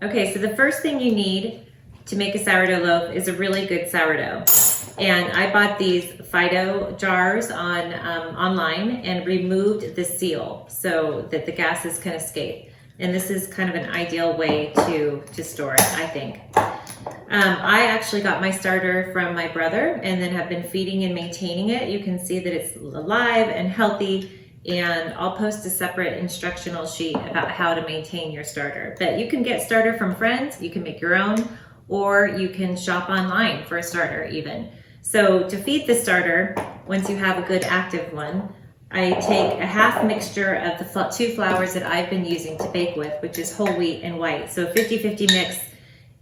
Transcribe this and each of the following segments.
Okay, so the first thing you need to make a sourdough loaf is a really good sourdough. And I bought these Fido jars online and removed the seal so that the gases can escape. And this is kind of an ideal way to store it, I think. I actually got my starter from my brother and then have been feeding and maintaining it. You can see that it's alive and healthy, and I'll post a separate instructional sheet about how to maintain your starter. But you can get starter from friends, you can make your own, or you can shop online for a starter even. So to feed the starter, once you have a good active one, I take a half mixture of the 2 flours that I've been using to bake with, which is whole wheat and white. So 50-50 mix,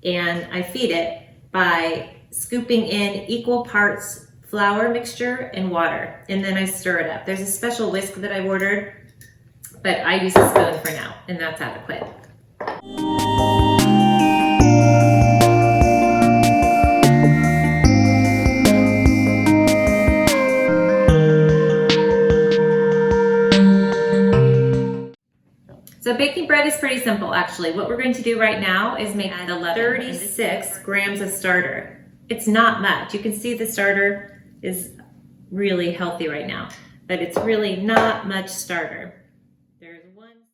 and I feed it by scooping in equal parts flour mixture and water, and then I stir it up. There's a special whisk that I ordered, but I use a spoon for now, and that's adequate. So baking bread is pretty simple, actually. What we're going to do right now is make 36 grams of starter. It's not much. You can see the starter is really healthy right now, but it's really not much starter. There's one.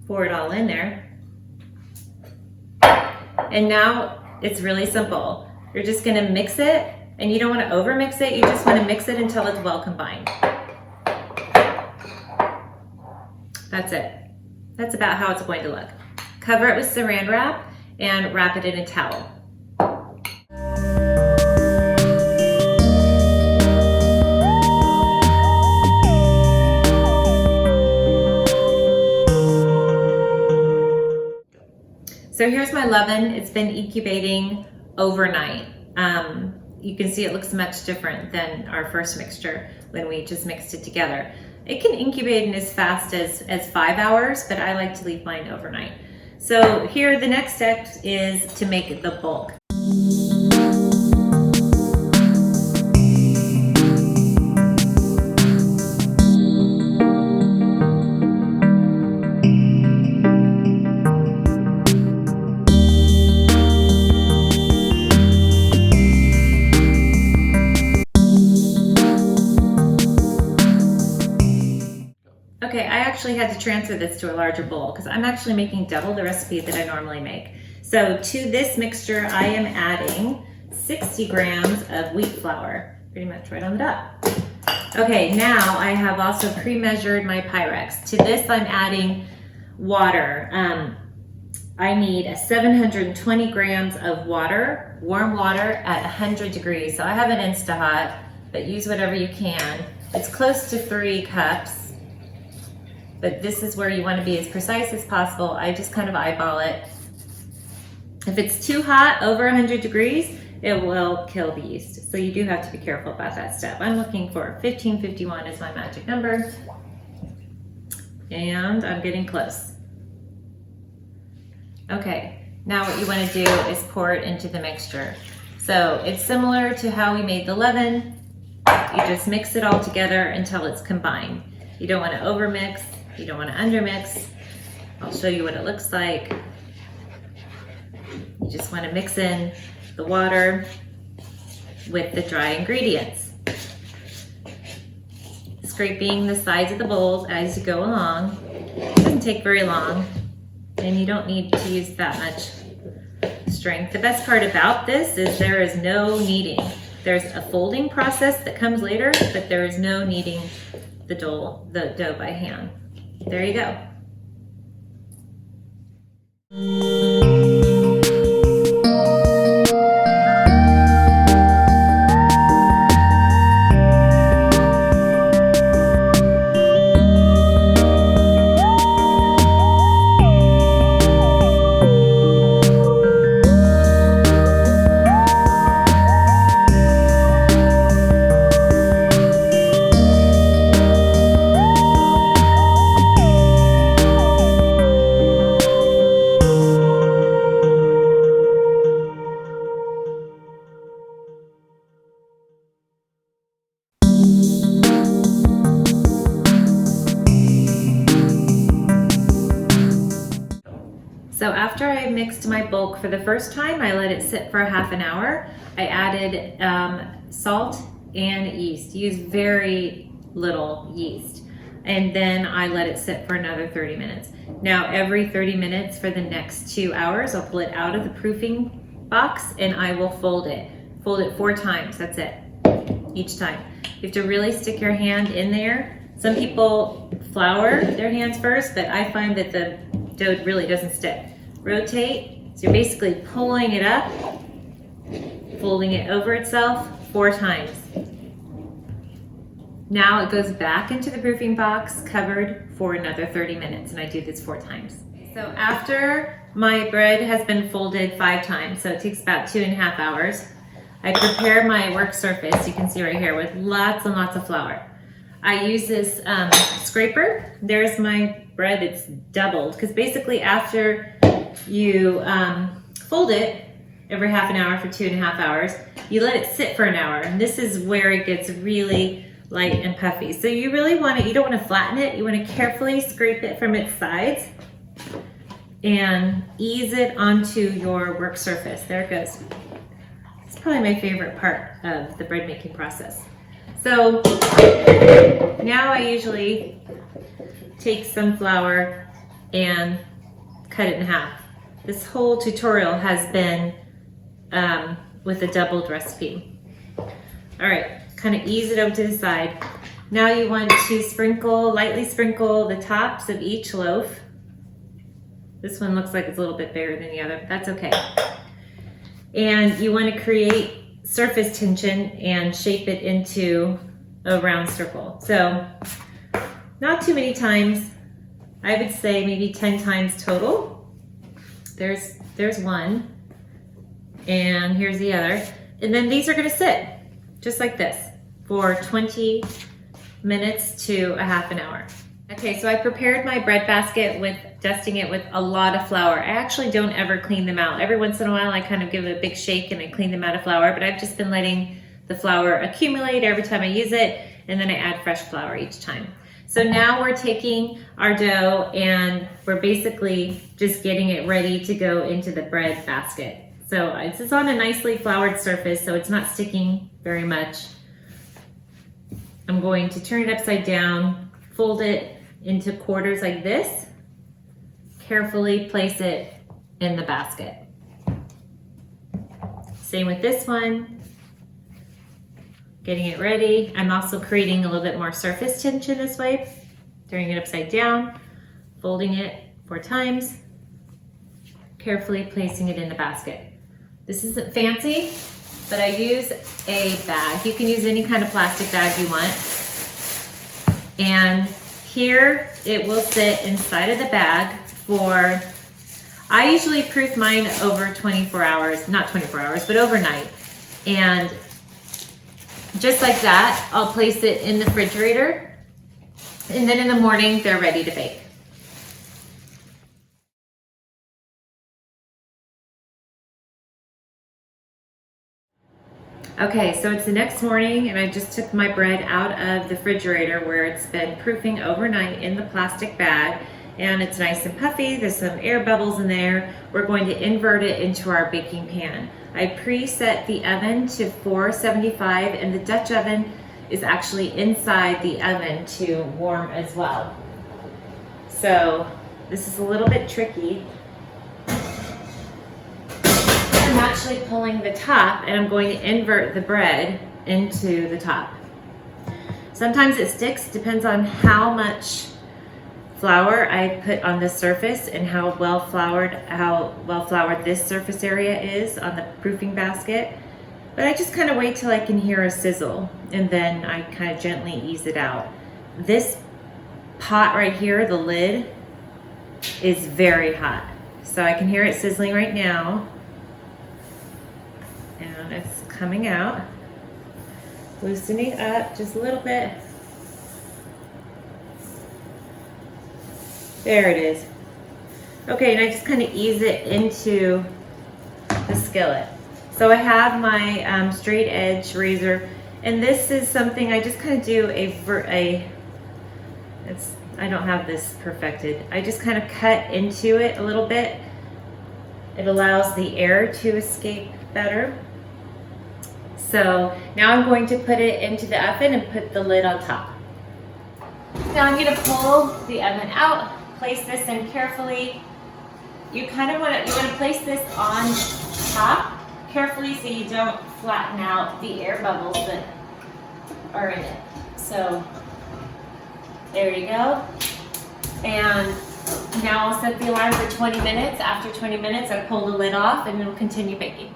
Pour it all in there. And now it's really simple. You're just gonna mix it. And you don't want to over mix it, you just want to mix it until it's well combined. That's it. That's about how it's going to look. Cover it with saran wrap and wrap it in a towel. So here's my leaven. It's been incubating overnight. You can see it looks much different than our first mixture when we just mixed it together. It can incubate in as fast as 5 hours, but I like to leave mine overnight. So here, the next step is to make the bulk. Okay, I actually had to transfer this to a larger bowl because I'm actually making double the recipe that I normally make. So to this mixture, I am adding 60 grams of wheat flour, pretty much right on the dot. Okay, now I have also pre-measured my Pyrex. To this, I'm adding water. I need 720 grams of water, warm water at 100 degrees. So I have an Insta-Hot, but use whatever you can. It's close to 3 cups. But this is where you want to be as precise as possible. I just kind of eyeball it. If it's too hot, over 100 degrees, it will kill the yeast. So you do have to be careful about that step. I'm looking for 1551 is my magic number. And I'm getting close. Okay, now what you want to do is pour it into the mixture. So it's similar to how we made the leaven. You just mix it all together until it's combined. You don't want to overmix. You don't want to undermix. I'll show you what it looks like. You just want to mix in the water with the dry ingredients. Scraping the sides of the bowls as you go along. It doesn't take very long, and you don't need to use that much strength. The best part about this is there is no kneading. There's a folding process that comes later, but there is no kneading the dough by hand. There you go. So after I mixed my bulk for the first time, I let it sit for a half an hour. I added salt and yeast. Use very little yeast. And then I let it sit for another 30 minutes. Now every 30 minutes for the next 2 hours, I'll pull it out of the proofing box and I will fold it. Fold it 4 times, that's it, each time. You have to really stick your hand in there. Some people flour their hands first, but I find that the dough really doesn't stick. Rotate, so you're basically pulling it up, folding it over itself 4 times. Now it goes back into the proofing box, covered for another 30 minutes, and I do this 4 times. So after my bread has been folded 5 times, so it takes about 2.5 hours, I prepare my work surface, you can see right here, with lots and lots of flour. I use this scraper. There's my bread, it's doubled, because basically after you fold it every half an hour for 2.5 hours, you let it sit for an hour, and this is where it gets really light and puffy. So you really want to, you don't want to flatten it, you want to carefully scrape it from its sides and ease it onto your work surface. There it goes. It's probably my favorite part of the bread making process. So now I usually take some flour and cut it in half. This whole tutorial has been with a doubled recipe. All right, kind of ease it over to the side. Now you want to lightly sprinkle the tops of each loaf. This one looks like it's a little bit bigger than the other, but that's okay. And you want to create surface tension and shape it into a round circle. So not too many times. I would say maybe 10 times total. There's one, and here's the other. And then these are going to sit just like this for 20 minutes to a half an hour. Okay, so I prepared my bread basket with dusting it with a lot of flour. I actually don't ever clean them out. Every once in a while I kind of give it a big shake and I clean them out of flour, but I've just been letting the flour accumulate every time I use it, and then I add fresh flour each time. So now we're taking our dough and we're basically just getting it ready to go into the bread basket. So this is on a nicely floured surface, so it's not sticking very much. I'm going to turn it upside down, fold it into quarters like this, carefully place it in the basket. Same with this one, getting it ready. I'm also creating a little bit more surface tension this way, turning it upside down, folding it 4 times, carefully placing it in the basket. This isn't fancy, but I use a bag. You can use any kind of plastic bag you want. And here it will sit inside of the bag for, I usually proof mine over 24 hours, not 24 hours, but overnight. And just like that, I'll place it in the refrigerator. And then in the morning, they're ready to bake. Okay, so it's the next morning and I just took my bread out of the refrigerator where it's been proofing overnight in the plastic bag, and it's nice and puffy. There's some air bubbles in there. We're going to invert it into our baking pan. I preset the oven to 475, and the Dutch oven is actually inside the oven to warm as well. So this is a little bit tricky. I'm actually pulling the top and I'm going to invert the bread into the top. Sometimes it sticks, depends on how much flour I put on the surface and how well floured this surface area is on the proofing basket. But I just kind of wait till I can hear a sizzle and then I kind of gently ease it out. This pot right here, the lid, is very hot. So I can hear it sizzling right now. And it's coming out, loosening up just a little bit. There it is. Okay, and I just kind of ease it into the skillet. So I have my straight edge razor, and this is something I just kind of do I don't have this perfected. I just kind of cut into it a little bit It allows the air to escape better. So now I'm going to put it into the oven and put the lid on top. Now I'm going to pull the oven out, place this in carefully. You kind of want to place this on top carefully so you don't flatten out the air bubbles that are in it. So there you go. And now I'll set the alarm for 20 minutes. After 20 minutes, I pull the lid off and it'll continue baking.